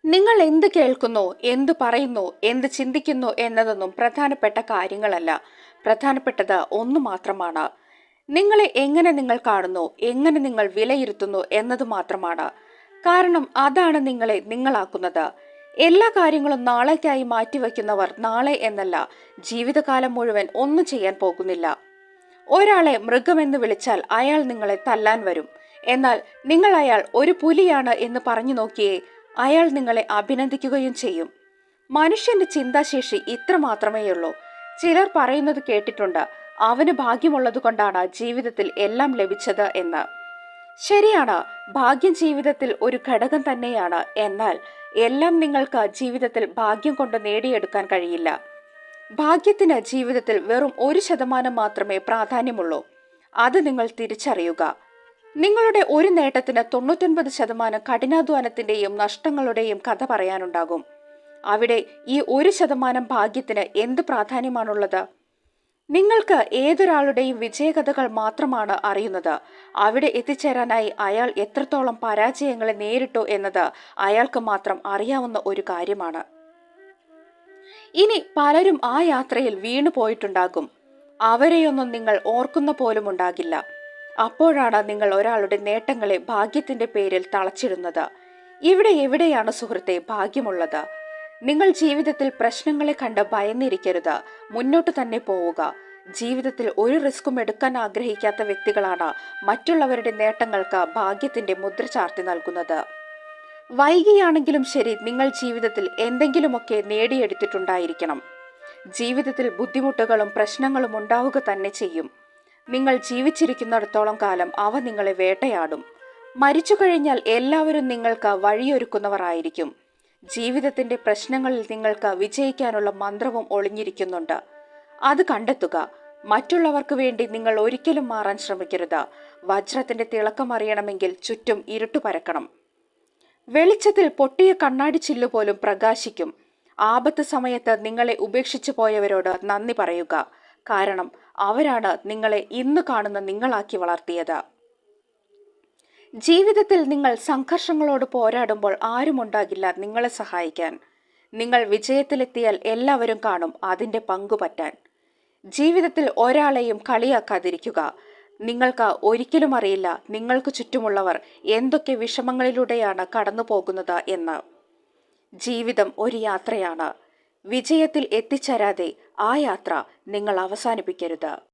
നിങ്ങൾ എന്ത് കേൾക്കുന്നു, എന്ത് പറയുന്നു, എന്ത് ചിന്തിക്കുന്നു എന്നതൊന്നും പ്രധാനപ്പെട്ട കാര്യങ്ങളല്ല. പ്രധാനപ്പെട്ടത് ഒന്നു മാത്രമാണ്. നിങ്ങളെ എങ്ങനെ നിങ്ങൾ കാണുന്നു, എങ്ങനെ നിങ്ങൾ വിലയിരുത്തുന്നു എന്നത് മാത്രമാണ്. കാരണം അതാണ് നിങ്ങളെ നിങ്ങളാക്കുന്നത്. എല്ലാ കാര്യങ്ങളും നാളേക്കായി മാറ്റിവെക്കുന്നവർ നാളെ എന്നല്ല, ജീവിതകാലം മുഴുവൻ ഒന്നും ചെയ്യാൻ പോകുന്നില്ല. ഒരാളെ മൃഗമെന്ന് വിളിച്ചാൽ അയാൾ നിങ്ങളെ തല്ലാൻ വരും. എന്നാൽ നിങ്ങൾ അയാൾ ഒരു പുലിയാണ് എന്ന് പറഞ്ഞു നോക്കിയേ, അയാൾ നിങ്ങളെ അഭിനന്ദിക്കുകയും ചെയ്യും. മനുഷ്യന്റെ ചിന്താശേഷി ഇത്ര മാത്രമേയുള്ളൂ. ചിലർ പറയുന്നത് കേട്ടിട്ടുണ്ട്, അവന് ഭാഗ്യമുള്ളത് കൊണ്ടാണ് ജീവിതത്തിൽ എല്ലാം ലഭിച്ചത് എന്ന്. ശരിയാണ്, ഭാഗ്യം ജീവിതത്തിൽ ഒരു ഘടകം തന്നെയാണ്. എന്നാൽ എല്ലാം നിങ്ങൾക്ക് ജീവിതത്തിൽ ഭാഗ്യം കൊണ്ട് നേടിയെടുക്കാൻ കഴിയില്ല. ഭാഗ്യത്തിന് ജീവിതത്തിൽ വെറും 1% മാത്രമേ പ്രാധാന്യമുള്ളൂ. അത് നിങ്ങൾ തിരിച്ചറിയുക. നിങ്ങളുടെ ഒരു നേട്ടത്തിന് 99% കഠിനാധ്വാനത്തിന്റെയും നഷ്ടങ്ങളുടെയും കഥ പറയാനുണ്ടാകും. അവിടെ ഈ 1% ഭാഗ്യത്തിന് എന്ത് പ്രാധാന്യമാണുള്ളത്? നിങ്ങൾക്ക് ഏതൊരാളുടെയും വിജയകഥകൾ മാത്രമാണ് അറിയുന്നത്. അവിടെ എത്തിച്ചേരാനായി അയാൾ എത്രത്തോളം പരാജയങ്ങളെ നേരിട്ടു എന്നത് അയാൾക്ക് മാത്രം അറിയാവുന്ന ഒരു കാര്യമാണ്. ഇനി പലരും ആ യാത്രയിൽ വീണു പോയിട്ടുണ്ടാകും. അവരെയൊന്നും നിങ്ങൾ ഓർക്കുന്ന പോലും ഉണ്ടാകില്ല. അപ്പോഴാണ് നിങ്ങൾ ഒരാളുടെ നേട്ടങ്ങളെ ഭാഗ്യത്തിന്റെ പേരിൽ തളച്ചിടുന്നത്. ഇവിടെ എവിടെയാണ് സുഹൃത്തെ ഭാഗ്യമുള്ളത്? നിങ്ങൾ ജീവിതത്തിൽ പ്രശ്നങ്ങളെ കണ്ട് ഭയന്നിരിക്കരുത്. മുന്നോട്ട് തന്നെ പോവുക. ജീവിതത്തിൽ ഒരു റിസ്ക്കും എടുക്കാൻ ആഗ്രഹിക്കാത്ത വ്യക്തികളാണ് മറ്റുള്ളവരുടെ നേട്ടങ്ങൾക്ക് ഭാഗ്യത്തിന്റെ മുദ്ര ചാർത്തി നൽകുന്നത്. വൈകിയാണെങ്കിലും ശരി, നിങ്ങൾ ജീവിതത്തിൽ എന്തെങ്കിലുമൊക്കെ നേടിയെടുത്തിട്ടുണ്ടായിരിക്കണം. ജീവിതത്തിൽ ബുദ്ധിമുട്ടുകളും പ്രശ്നങ്ങളും ഉണ്ടാവുക തന്നെ ചെയ്യും. നിങ്ങൾ ജീവിച്ചിരിക്കുന്നിടത്തോളം കാലം അവ നിങ്ങളെ വേട്ടയാടും. മരിച്ചു കഴിഞ്ഞാൽ എല്ലാവരും നിങ്ങൾക്ക് വഴിയൊരുക്കുന്നവർ ആയിരിക്കും. ജീവിതത്തിന്റെ പ്രശ്നങ്ങളിൽ നിങ്ങൾക്ക് വിജയിക്കാനുള്ള മന്ത്രവും ഒളിഞ്ഞിരിക്കുന്നുണ്ട്. അത് കണ്ടെത്തുക. മറ്റുള്ളവർക്ക് വേണ്ടി നിങ്ങൾ ഒരിക്കലും മാറാൻ ശ്രമിക്കരുത്. വജ്രത്തിന്റെ തിളക്കം അറിയണമെങ്കിൽ ചുറ്റും ഇരുട്ടു പരക്കണം. വെളിച്ചത്തിൽ പൊട്ടിയ കണ്ണാടി ചില്ല് പോലും പ്രകാശിക്കും. ആപത്ത് സമയത്ത് നിങ്ങളെ ഉപേക്ഷിച്ചു പോയവരോട് നന്ദി പറയുക. കാരണം അവരാണ് നിങ്ങളെ ഇന്ന് കാണുന്ന നിങ്ങളാക്കി വളർത്തിയത്. ജീവിതത്തിൽ നിങ്ങൾ സംഘർഷങ്ങളോട് പോരാടുമ്പോൾ ആരുമുണ്ടാകില്ല നിങ്ങളെ സഹായിക്കാൻ. നിങ്ങൾ വിജയത്തിലെത്തിയാൽ എല്ലാവരും കാണും അതിന്റെ പങ്കുപറ്റാൻ. ജീവിതത്തിൽ ഒരാളെയും കളിയാക്കാതിരിക്കുക. നിങ്ങൾക്ക് ഒരിക്കലും അറിയില്ല നിങ്ങൾക്ക് ചുറ്റുമുള്ളവർ എന്തൊക്കെ വിഷമങ്ങളിലൂടെയാണ് കടന്നു പോകുന്നത് എന്ന്. ജീവിതം ഒരു യാത്രയാണ്. വിജയത്തിൽ എത്തിച്ചേരാതെ ആ യാത്ര നിങ്ങൾ അവസാനിപ്പിക്കരുത്.